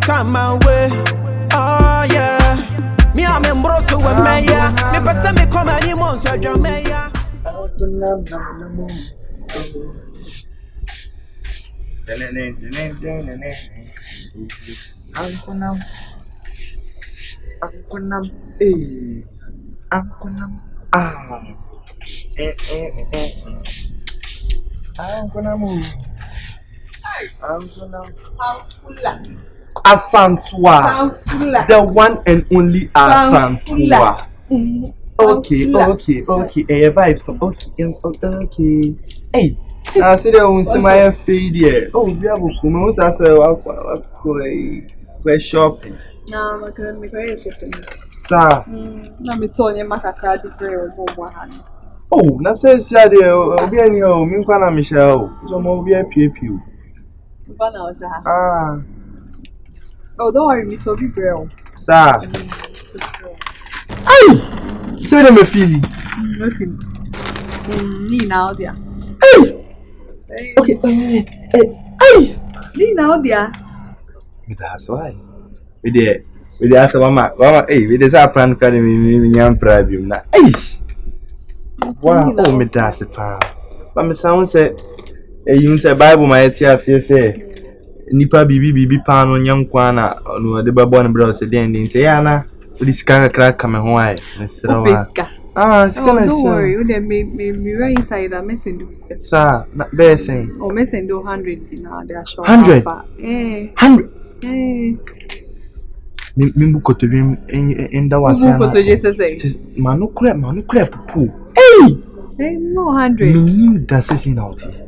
come my way. Oh yeah. Me I'm in Brosso with Maya. Me pass me come any monster Jamaica. Asantua, the one and only Asantua. Okay. Vibes. Okay. Hey, I see that one. See my fade here. Oh, we have a come. Who's that? We're shopping. No, I'm going to make shopping. Sir. Let me tell you, my card is very over hands. Oh, na says ya de obi ani o mi kwa na Michelle. So mo obi apiepie. Ah. Oh, don't worry, me so be girl. Sir. Ay! So dem feel. Nothing. Ni now there. Hey. Okay. Ay! Ni now there. That's why. We dey ask mama, hey, we dey say plan card me nyam problem na. Ay! Wow, oh me that's it pa. But me sound say you say Bible my tears say nipa bibi pa no nyam kwa na no de babo na bro say den say ya na we scan crack come ho ai. Ah, scan. Don't worry, we dey me right inside that message do step. Sir, na be say. Oh, message do 100 na they are sure. 100. 100. Mimbu kotobim enda wase na. Mimbu kotoje say. Manu kre pupu. Hey! Hey, no 100. Mimbu da say out here.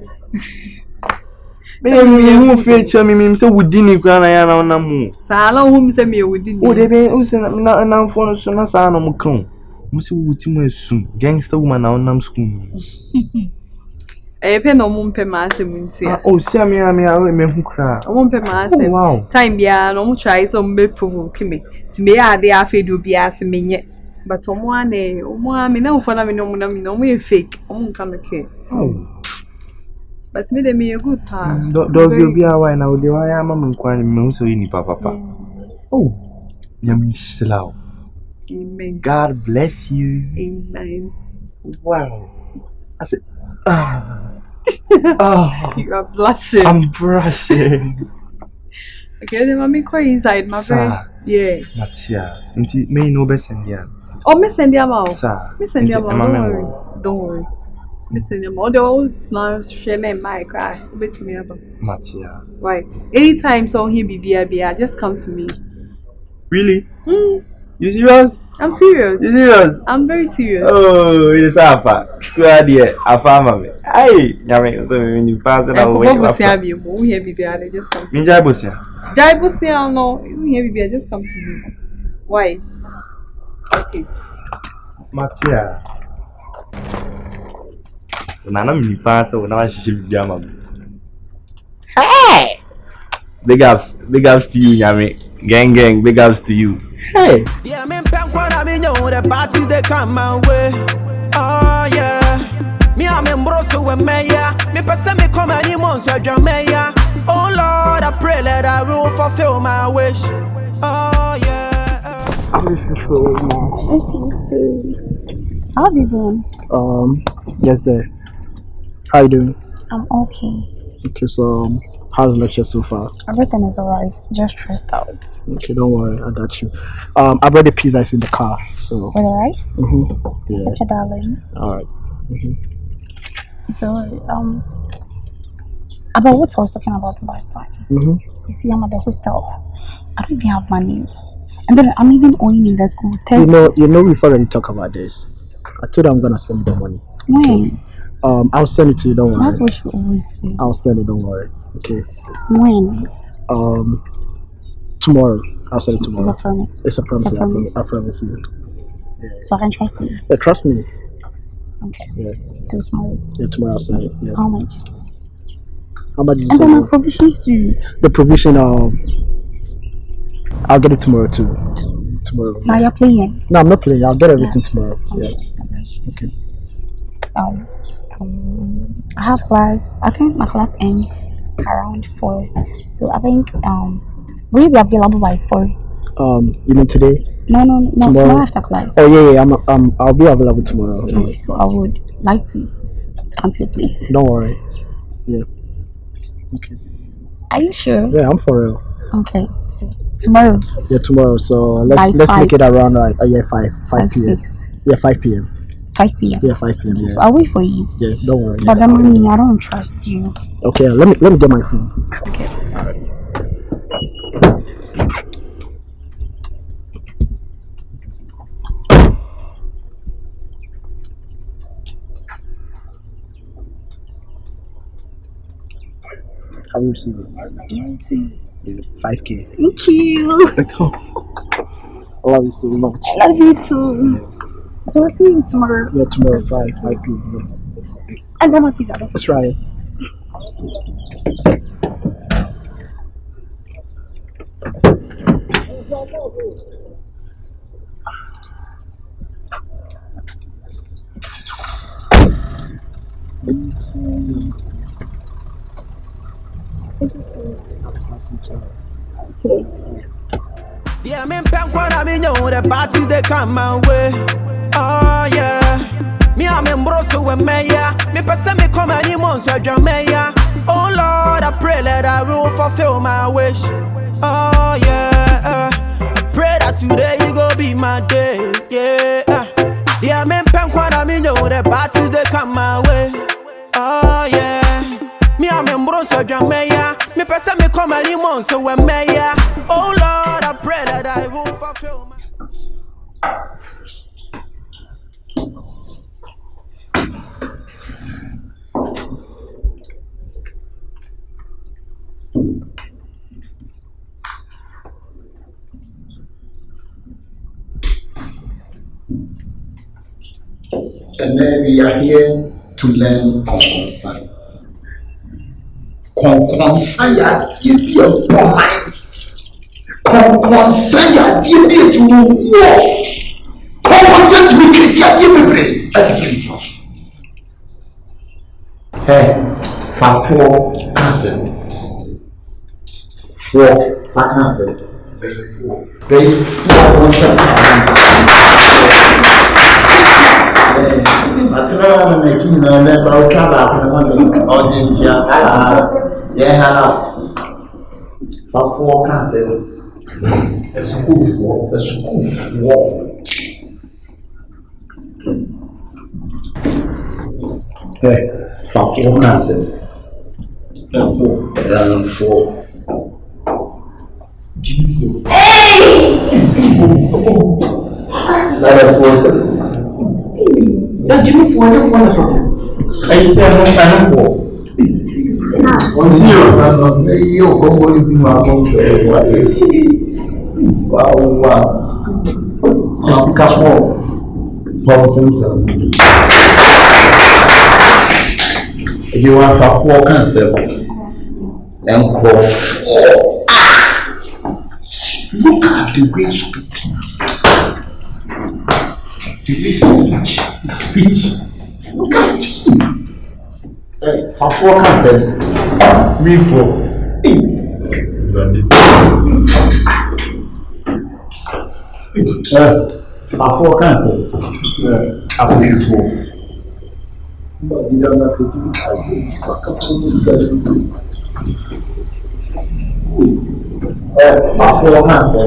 Me feature me say wudini kwa na ya na onamu. Sala hu say me wudini. O de be o say na phone so na sa no mkan. Mo say wuti mo esum. Gangster woman na onam school. Pe no mo mpe ma asem ntia. Oh, see me hu kra. O mo mpe ma asem. Wow. Time bia no mo try so mbe provoke me. Ti me ya de afedu bia asem menye. But omo ame na ufana me no mo e fake. Omo nka me ke. So. But me de me a good pa. Does you be a why now de why am am kwani me so ni papa. Oh. Nyami selaw. Amen. God bless you. Amen. Wow. I said you are blushing. I'm blushing. Okay, then mommy go inside my friend. Yeah. Matia. Inti me no be send ya. Oh, me send ya ma. Sir. Me send ya ma. Don't worry. Me send ya ma. It's now share name my cry. Bet me about. Matia. Why? Anytime so he be just come to me. Really? You serious? I'm serious. You serious? I'm very serious. Oh, it is Alpha. Square dear, Alpha mammy. Aye, Yami, so when you pass it away, we hear BBI, just come to me. Jaibusia, no, you hear BBI, just come to me. Why? Okay. Matia. Nana me pass over now, she should be jammed. Hey! Big ups to you, Yami. Gang, big ups to you. Hey! Yeah, me the party they come my way. Oh yeah. Me I'm in Brosso with Maya. Me pass me come any monster Jamaica. Oh Lord, I pray that I will fulfill my wish. Oh yeah. This is so nice. How have you been? Yes, there. How you doing? I'm okay. Okay, so how's the lecture so far? Everything is alright. Just stressed out. Okay, don't worry, I got you. I brought the pizza in the car, so. With the rice? Yeah. Such a darling. Alright. So, about what I was talking about the last time. You see, I'm at the hostel. I don't even have money. And then I'm even owing in the school test. You know, we've already talked about this. I told you I'm gonna send you the money. When? Okay. I'll send it to you, don't worry. That's what you always say. I'll send it, don't worry. Okay. When? Tomorrow. I'll send it tomorrow. It's a promise. It's a promise. It's a promise. I promise you. Yeah. So I can trust you. Yeah, trust me. Okay. Yeah. So tomorrow. Yeah, tomorrow I'll send it. Yeah. So how much? How about you? And then my provisions too. The provision. I'll get it tomorrow too. Tomorrow. Now you're playing. No, I'm not playing. I'll get everything tomorrow. Okay. Yeah. Okay. I have class. I think my class ends around 4. So I think Will you be available by 4? You mean today? No, tomorrow after class. Oh yeah. I'll be available tomorrow. Okay, so I would like to come to your place. Don't worry. Yeah. Okay. Are you sure? Yeah, I'm for real. Okay, so tomorrow. Yeah, tomorrow. So let's make it around 5 p.m. 6. Yeah, 5 p.m. 5 p.m. Yeah, 5 p.m. Yeah. So I'll wait for you. Yeah, don't worry. But the money, I don't trust you. Okay, let me get my phone. Okay. Have you received it? 5K. Thank you. I love you so much. I love you too. So I'll see you tomorrow. Yeah, tomorrow 5 p.m. And then my pizza. That's right. Yeah, I'm in Pankwan, I mean, the party they come my way. Oh, yeah. Me, I'm in Brosso with Maya. Me, person me come any months, I drum Maya. Oh, Lord, I pray that I will fulfill my wish. Oh, yeah. I pray that today you go be my day. Yeah. Yeah, I'm in Pankwan, I mean, the party they come my way. Oh, yeah. Me, I'm in Brosso, drum Maya. Me, person me come any months, so when Maya. Oh, Lord, I pray that I will fulfill my. And then we are here to learn confrontation. Confrontation, you are confrontation, you are to war. Confrontation, you are brave. Hey, for 4 cancer. 4 for cancer. Very 4 I try to make you know that I'll travel for money or danger. Yeah, for 4 cancer. A school for. Hey, for 4 cancer. 4. Hey! Don't give me 4. I say I'm not 4. You go to be my home. Wow. It's careful. You are for 4 cancer. And call 4. Look at the way you speak. The way you speech. Look at him. For 4 cancer. Me 4. For 4 cancer. I'm beautiful. For 4 cancer.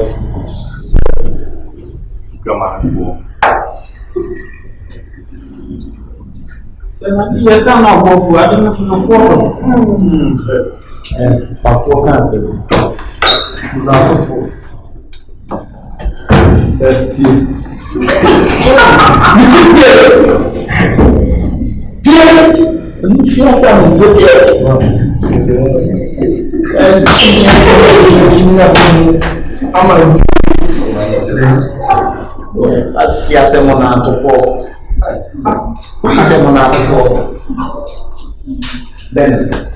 Come on, 4. You cannot go for I don't know to support. For 4 cancer. Not 4. Then,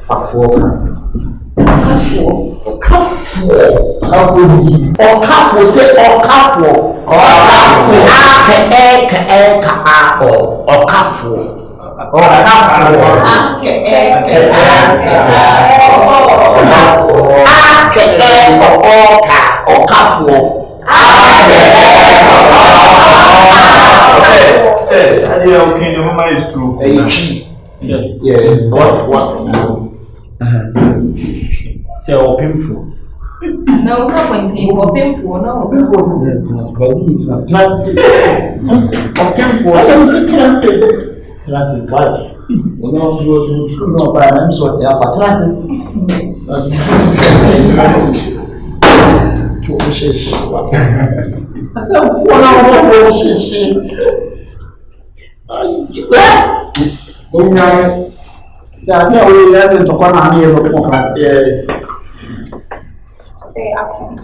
for 4 cancer. Okafu say Okafu. Okafu. Yes, what? Say open for. No, someone's going open for no. Open for. Translate. Why? No, but I'm sorry. Translate. Say up on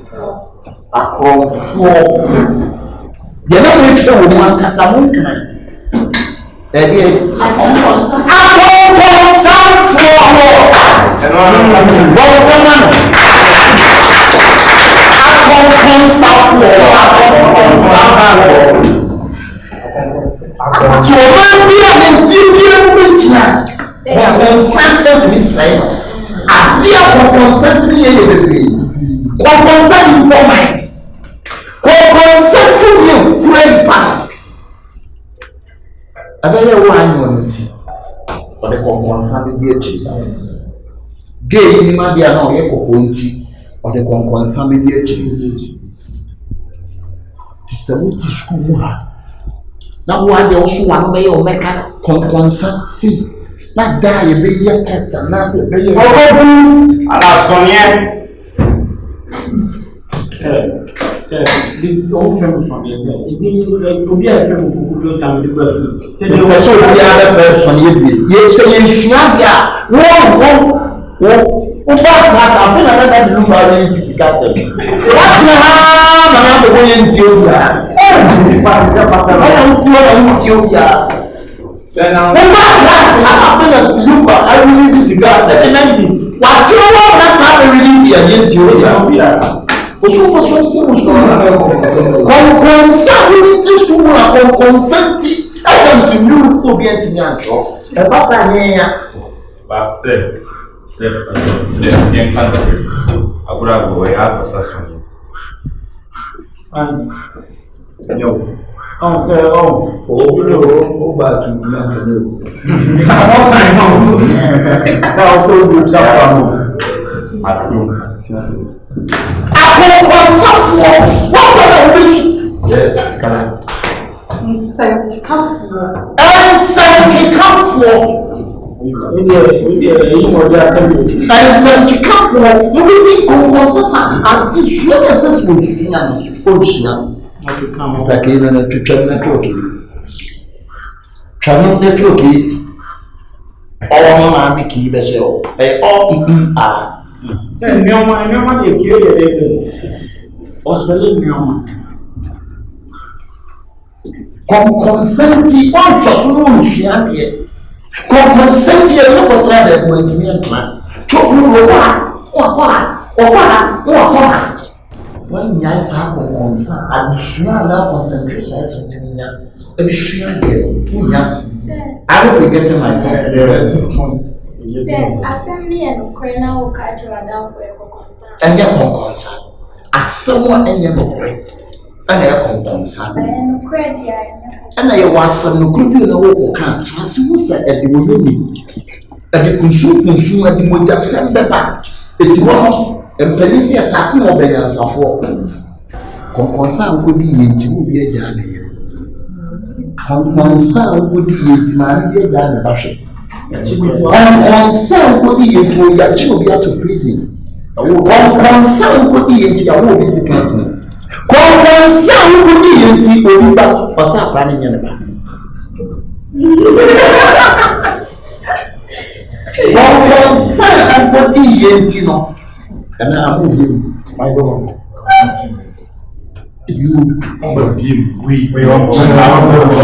now why they also want me or make a consent see like die a big test and that's a big The old famous from the it will be a family who do some person. Say the other person you say you snap ya what class I've been another look at this castle. What's the harm and I'm going to Ethiopia? I don't see what I'm Ethiopia. Say now. What class I've been look at this castle. What you want that's how we release the Ethiopia. Yes, can I? Consenti on sosumu nsuade consenti e no potra de pontimi entma chokuru wa when nyai sa konsa adusua na concentration so tinya adusua de unya I will be getting my point. Then assembly and Ukraine will catch you down for your concern. And your concern as someone and your boy. And I concern. And I was some group in a walk can't transfer at the woman. And the consume at the Moja send back. It's one and police are passing over the answer for. Concern could be into be a journey. Concern would be into my dear Jan Basher. Concern would be into your children to prison. Concern would be into your own security. Concern would be into people back for some planning in the back. Concern would be into and I'm moving my government. You we almost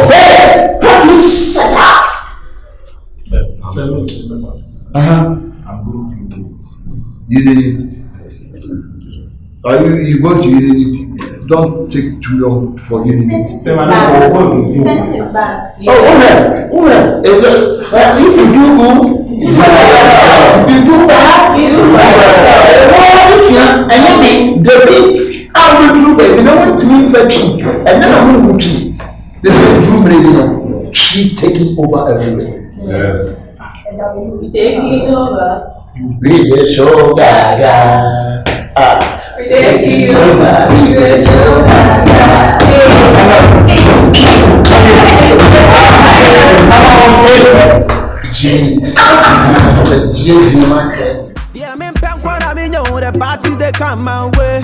say, how to set up. I'm going to do it. You didn't. Are you going to unity? Don't take too long for unity. Send it back. If you do good, if you do bad, and then the beat I will do it. You know what to me for cheap, and then I will cheap. This is Drew Brady. She taking over everywhere. Yes. Taking over. We are show gaga. Taking over. We are show gaga. Yeah, I'm in Punk when I'm in the party they come my way.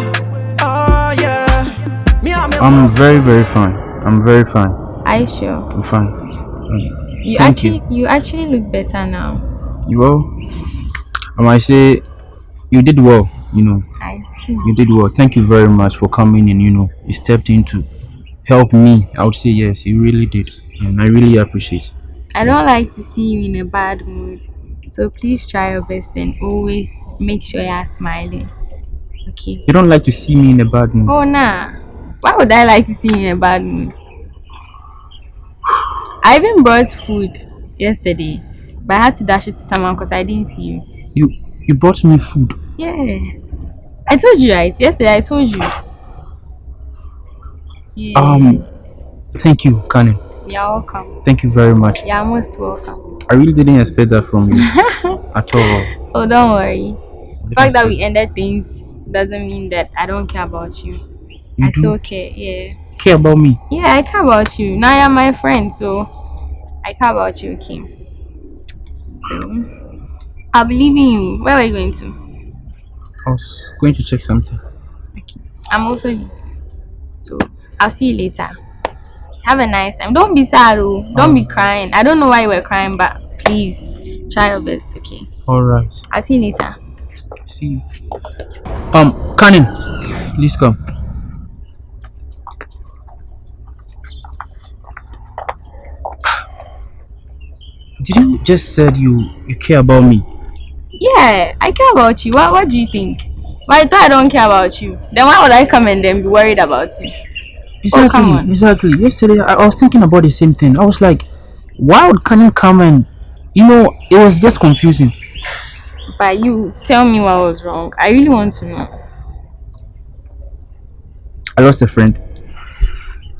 Oh yeah. I'm very, very fine. I'm very fine. Are you sure? I'm fine. You actually look better now. You well? I might say you did well, you know. I see. You did well. Thank you very much for coming in, you know. You stepped in to help me. I would say yes, you really did. And I really appreciate it. I don't like to see you in a bad mood. So please try your best and always make sure you are smiling. Okay. You don't like to see me in a bad mood? Oh nah. Why would I like to see you in a bad mood? I even brought food yesterday, but I had to dash it to someone because I didn't see you. You brought me food? Yeah. I told you, right? Yesterday I told you. Yeah. Thank you, Kanin. You're welcome. Thank you very much. You're most welcome. I really didn't expect that from you at all. Oh, don't worry. The fact that we ended things doesn't mean that I don't care about you. I still care, yeah. Care about me? Yeah, I care about you. Now you're my friend, so I care about you, okay? So, I'll be leaving you. Where are you going to? I was going to check something. Okay. I'm also leaving. So, I'll see you later. Have a nice time. Don't be sad, oh. Don't be crying. I don't know why you were crying, but please try your best, okay? Alright. I'll see you later. See you. Kanin, please come. Did you just said you care about me? Yeah, I care about you. What do you think? Why I thought I don't care about you? Then why would I come and then be worried about you? Exactly. Yesterday I was thinking about the same thing. I was like, why would Kanin come and it was just confusing. But you tell me what was wrong. I really want to know. I lost a friend.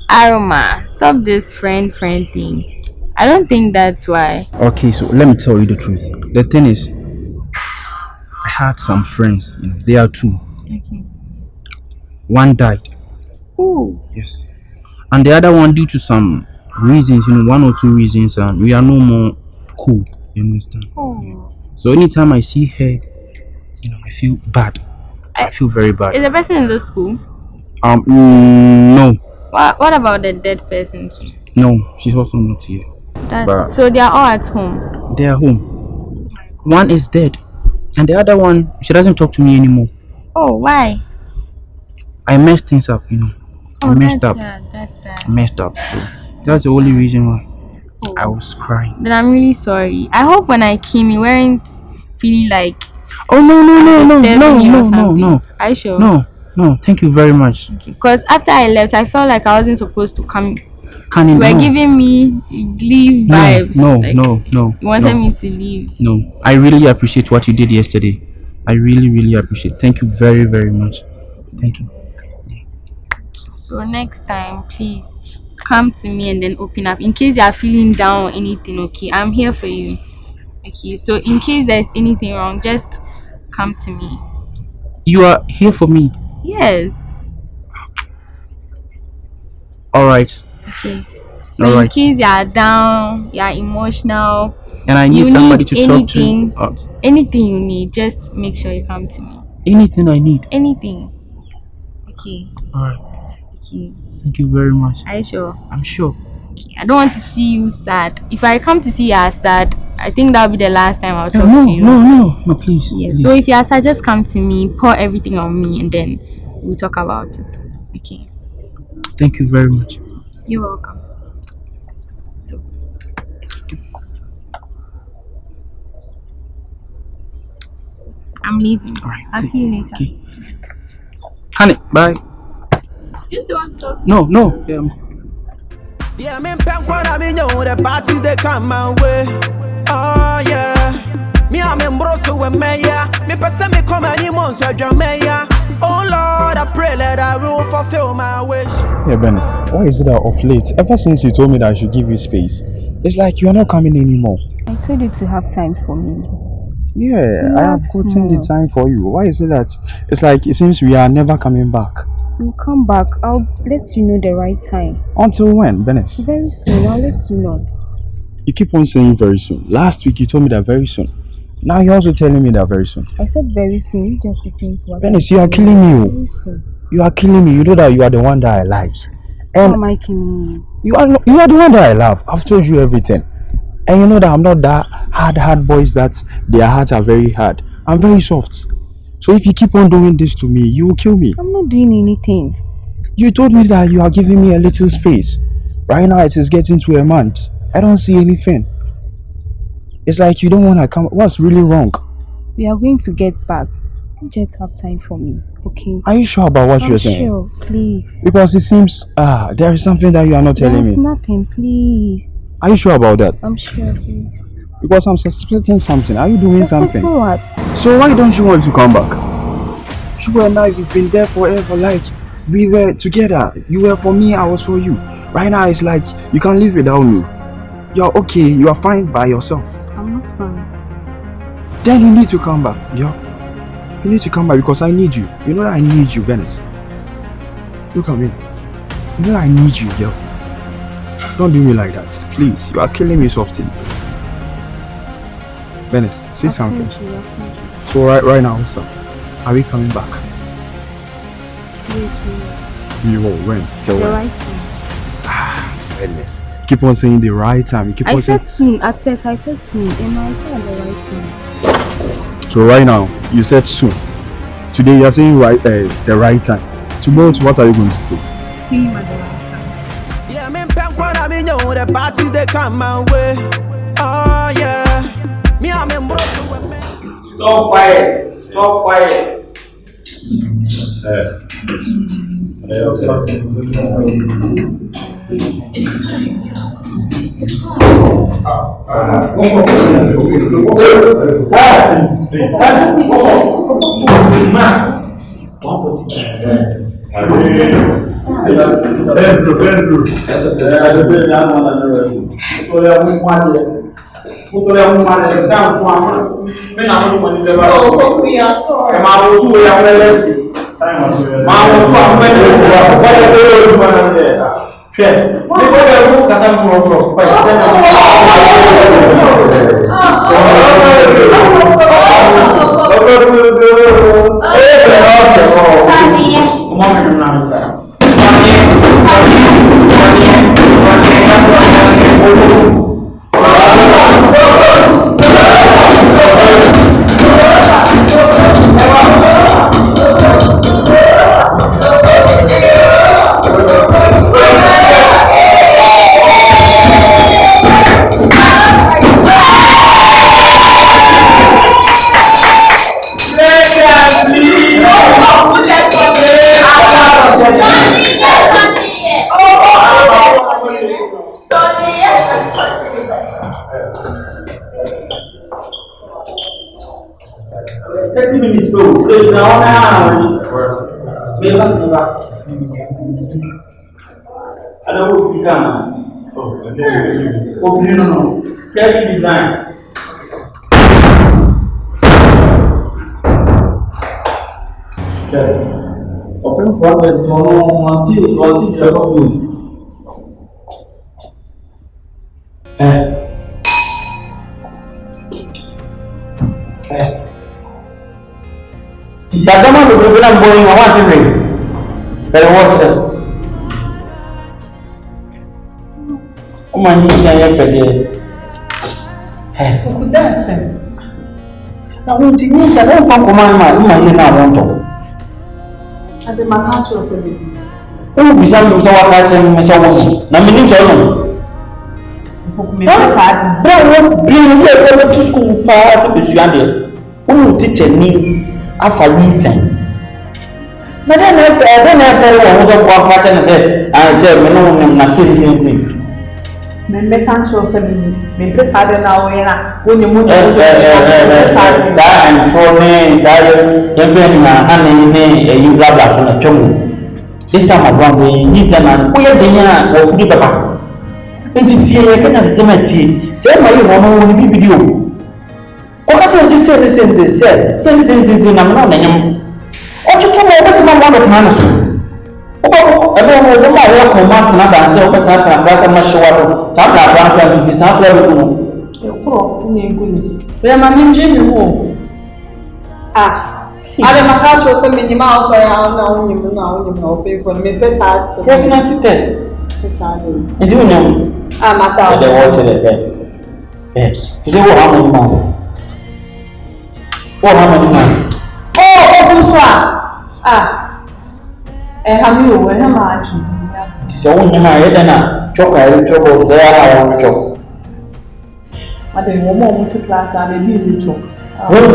Aroma, stop this friend thing. I don't think that's why. Okay, so let me tell you the truth. The thing is, I had some friends. They are two. Okay. One died. Ooh. Yes. And the other one, due to some reasons, one or two reasons, and we are no more cool. You understand? Oh. So anytime I see her, I feel bad. I feel very bad. Is the person in the school? No. What about the dead person too? No, she's also not here. So they are all at home? They are home. One is dead. And the other one, she doesn't talk to me anymore. Oh, why? I messed things up, I messed up. That's sad. I messed up. So that's the only reason why I was crying. Then I'm really sorry. I hope when I came you weren't feeling like no. Are you sure? No, thank you very much. Because after I left, I felt like I wasn't supposed to come. You were giving me leave vibes. No. You wanted me to leave. No, I really appreciate what you did yesterday. I really, really appreciate it. Thank you very, very much. Thank you. So next time, please come to me and then open up. In case you are feeling down or anything, okay? I'm here for you. Okay, so in case there's anything wrong, just come to me. You are here for me? Yes. Alright. Okay. So in case you are down, you are emotional, and I need somebody to talk to. Anything you need, just make sure you come to me. Anything I need? Anything. Okay. Alright. Okay. Thank you very much. Are you sure? I'm sure. Okay. I don't want to see you sad. If I come to see you as sad, I think that'll be the last time I'll talk to you. No, please. Yes. Please. So if you are sad, just come to me, pour everything on me, and then we'll talk about it. Okay. Thank you very much. You're welcome. So. I'm leaving. Alright. I'll see you later. Okay. Honey, bye. Just want to talk. No. Yeah, I'm in Punk when I'm in the party they come my way. Oh yeah. Me I'm embroso with Maya. Me person me come any months with Jamaica. Oh Lord, I pray that I will fulfill my wish. Yeah, Benis, why is it that of late, ever since you told me that I should give you space, it's like you are not coming anymore? I told you to have time for me. Yeah, I have gotten the time for you. Why is it that it's like it seems we are never coming back? We'll come back. I'll let you know the right time. Until when, Benis? Very soon. I'll let you know. You keep on saying very soon. Last week you told me that very soon. Now you're also telling me that very soon. I said very soon. You just listen to what Benis, you are killing me. Very soon. You are killing me. You know that you are the one that I like. And how am I killing you? You are the one that I love. I've told you everything. And you know that I'm not that hard boys that their hearts are very hard. I'm very soft. So if you keep on doing this to me, you will kill me. I'm not doing anything. You told me that you are giving me a little space. Right now it is getting to a month. I don't see anything. It's like you don't want to come. What's really wrong? We are going to get back. You just have time for me, okay? Are you sure about what you're saying? Sure, please. Because it seems there is something that you are not telling me. There's nothing, please. Are you sure about that? I'm sure, please. Because I'm suspecting something. Are you doing something? Suspecting what? So why don't you want to come back? You and I, we've been there forever. Like, we were together. You were for me, I was for you. Right now, it's like, you can't live without me. You're okay. You are fine by yourself. I'm not fine. Then you need to come back, yo. You need to come back because I need you. You know that I need you, Benis. Look at me. You know that I need you, yo. Don't do me like that. Please, you are killing me softly. Benis, say something. So right now, what's up? Are we coming back? Yes, we will. We will. When? Till the when? right time. Goodness. You keep on saying the right time. You keep I on said saying... soon. At first, I said soon. And now I said at the right time. So right now, you said soon. Today, you are saying the right time. Tomorrow, what are you going to say? See you at the right time. Yeah, me pay what I mean, the party they come my way. Oh yeah, me I'm embroso with me. Stop quiet. Stop quiet. It's time. Open for the until the coffee. If I don't know the I'm going, I want to ring. Better watch them. Oh my knees are here for the hey, who could dance? Now, what do you mean? I don't find command my want to. At the Mahacho was a baby. Oh, we shall lose our catch and Miss Owen. Now, me name bring me to school parts of the Suande. Who teacher me after reason? But then I said, I was a catch and I said, no, nothing. Me can't show some me press harder now when you move and Trone, Zion, and you grab us on a tongue. This time around, we use a man, we are dinner or food papa. And it's here, I can as a tea. Say, my woman will be with you. What can you say? Sentences in a man. What you told me about my one at Hanasu? Oh, I don't know what I want to Martin and say, but I'm not much sure. Some are if it's not well, my name Jimmy Moore. Ah, I don't know how to send me mouse or now you know, pay for me. Pregnancy test. And you know, I'm at the water the bed. Yes, you know how many months? How many months? Oh, bonsoir. Ah, have you when I'm actually? So, when you're married, then I trouble there. I want to talk. I think one more to class and maybe you talk. One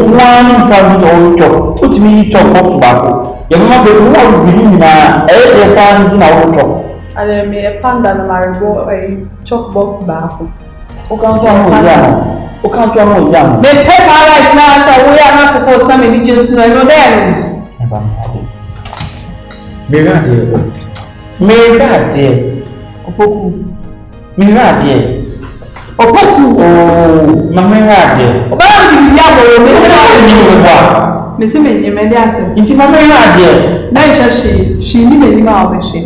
point or talk. Put me talk box back. You remember the one really now. Every time in our talk. I then may a panda and a chalk box back. Who can't you young? The pet our life now, so we are not so some religions, no, then. Mirade. Opoku. Mirade. Opoku. Oh, Mamirade. Miss me, you may answer. It's Mamirade. Nature she knew any more of she.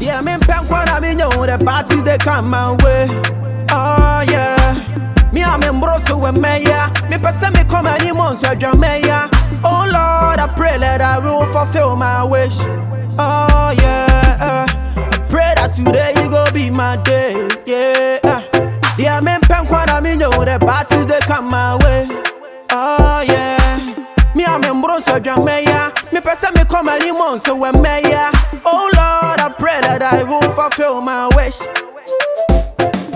Yeah, I'm in Pankwan, I mean, the party they come my way. Oh, yeah. Me, I'm in Brosso with Maya. Me, person me come any months with your Maya. Oh, Lord, I pray that I will fulfill my wish. Oh, yeah. I pray that today you go be my day. Yeah. Yeah, I'm in Pankwan, I mean, the party they come my way. Oh, yeah. Me, I'm in Brosso with your Maya. Me, person me come any months with Maya. Oh, Lord, I pray that I will fulfill my wish.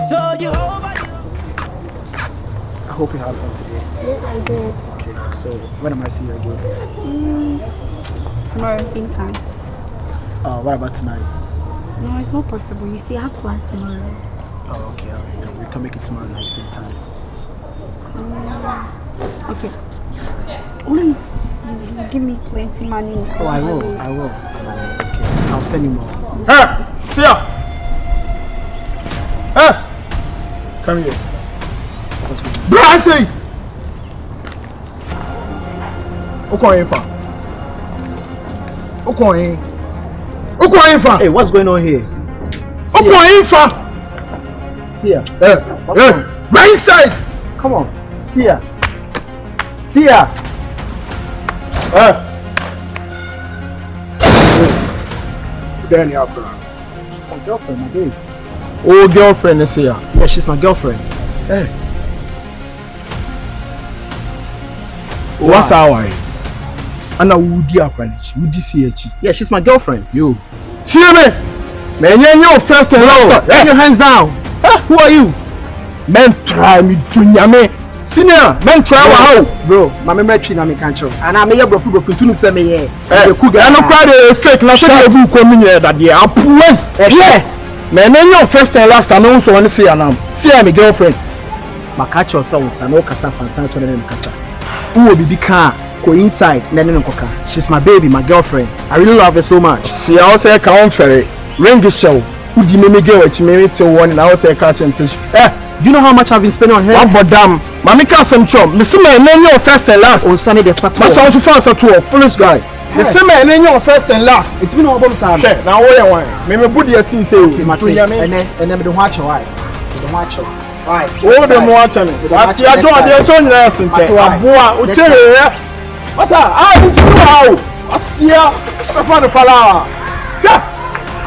So you I hope you have fun today. Yes, I did. Okay, so when am I seeing you again? Tomorrow, same time. What about tonight? No, it's not possible. You see, I have class tomorrow. Oh, okay, alright. We can make it tomorrow night, same time. Okay. Only give me plenty money. Oh, I will. Okay, I'll send you more. Hey, Seer! Hey! Come here. Bro, I say! Hey, what's going on here? Seer. Hey, right side! Come on. Seer. Danny Abra. My girlfriend, my babe. Oh, girlfriend is here. Yeah, she's my girlfriend. Hey. What's our way? Anna Woody Aquanichi, Woody CH. Yeah, she's my girlfriend. You. See me? Man, you're first and last. Put your hands down. Who are you? Men try me, Dunyame. Senior, men try how? Bro, my memory na me can't show. And I'm here, bro, tunu say me here. You could get no crowd fake. Now, say you come in here that day. I'm poor. Yeah. Man, you're first and last. I also want to see her now. See her, my girlfriend. My catch yourself, no kasa fansan to them kasa. Who will be car? Go inside, nene koka. She's my baby, my girlfriend. I really love her so much. See, I also can't ferry. Ring the show. Who did me get what you made till one? And I also catch and say, do you know how much I've been spending on her? What but damn, Mammy can't some chum. Miss Man, name your first and last. On Sunday, the fat. My son's a fast to a foolish guy. The same man, name your first and last. It's been all about Sam. Now, where you want? Maybe Buddy has seen say, okay, and then the watch why? The watch why? Oh, the watching. I see a job, there's so nice. What's that? I need to know how. I see ya. I found a flower. Yeah.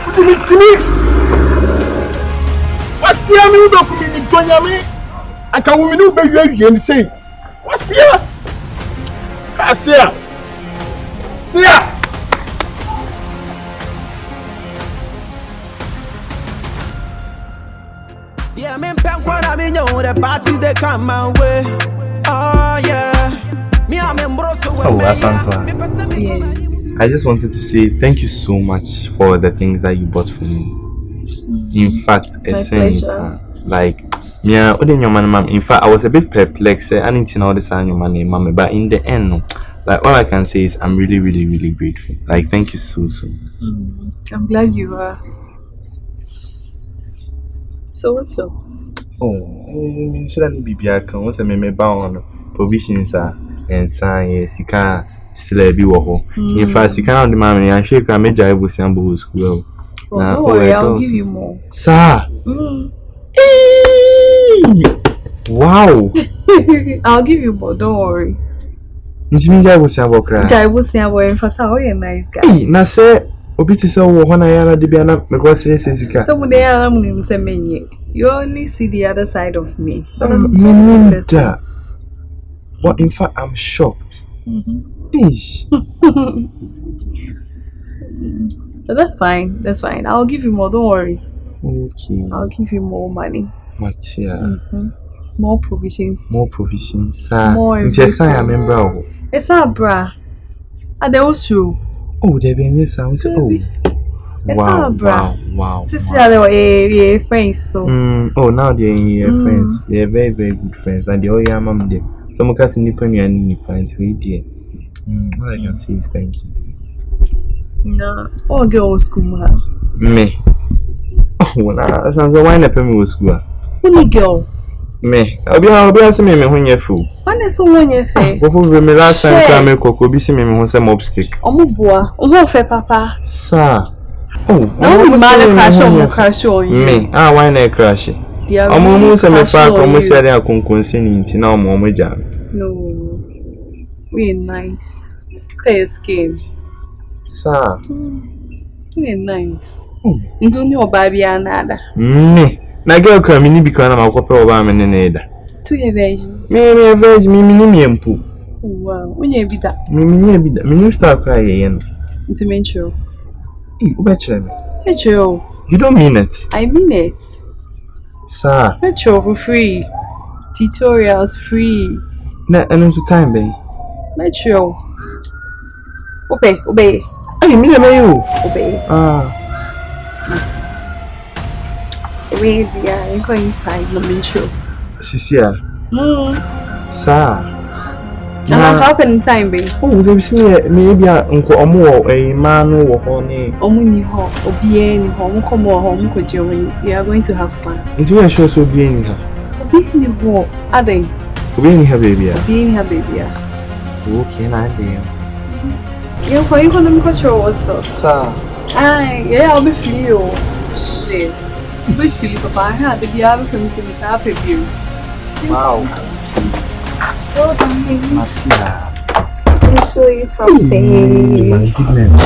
What do you mean to me? What's here? Me don't come in Tonyame. I can't women who baby you and say. What's here? What's here? See ya. Yeah, I'm in Pankwan, I mean, the party they come my way. Oh, yeah. Me, I'm in Brosso. Oh, Asantua. Yes. I just wanted to say thank you so much for the things that you bought for me. In fact, it's my pleasure. Like, yeah, in fact, I was a bit perplexed. I didn't know all this on your money, mommy. But in the end, no, like all I can say is I'm really, really, really grateful. Like, thank you so much. I'm glad you are. So what's up? Oh, shouldn't be back. Once I made bound provisions and sign Sika still be woho. In fact, Sika on the mommy and shake a major I was in school. Don't worry, I'll give you more. Sir. Wow. I'll give you more, don't worry. Jai was a walker. Jai was a fatal, you're a nice guy. Na say, Obiti so when I am the piano because this is a some day I'm saying you only see the other side of me. But well, in fact, I'm shocked. Ish. So that's fine. That's fine. I'll give you more. Don't worry. Okay. I'll give you more money. Matia. More provisions. More provisions. More. It's a member. It's a bra. And they also. Oh, they've been this sounds. Oh. Wow. This is how they friends. So. Oh, now they're friends. They're very, very good friends. And the old young mom there. Some cast in Nippon and Nippon to eat. All I can say is thank you. No, all girls school. Me. Oh, nah, sounds like wine up in school. Only girl. Me. I'll be asking me when you're full. When is someone your face? What will me last time come make cocoa be see me on some obstacle? Oh, fair papa. Sir. Oh, no, crash on you. Me. Why not crash? I'm almost a fact almost said I can consent now, Mama Jam. No, we're nice. Clear skin. Sir. We're nice. It's only your baby and nada. Me. Na girl come in because I'm a couple of women in either. To your virgin. Me a virgin, me empu. Wow, when you be that. Me start crying. To mention. Metro. You don't mean it. I mean it. Sir. Metro for free. Tutorials free. Na and it's time, babe. Metro. Obey. Hey, me you. Obey. We are going inside the Metro. Sisia. Sir. I'm happening time, babe. Oh, they say maybe uncle Omo a man or honey. Omuni ho, Obieni home, come home, could you? They are going to have fun. It will show so be in her. Obieni ho, are they? Obieni her baby. Being her baby. Okay, I am. You're quite economical also. Sir. Yeah, I'll be free. Shit. Be free, Papa. I had the Bible from Mrs. Happy View. Wow. Oh, Matia. Let me show you something. My goodness.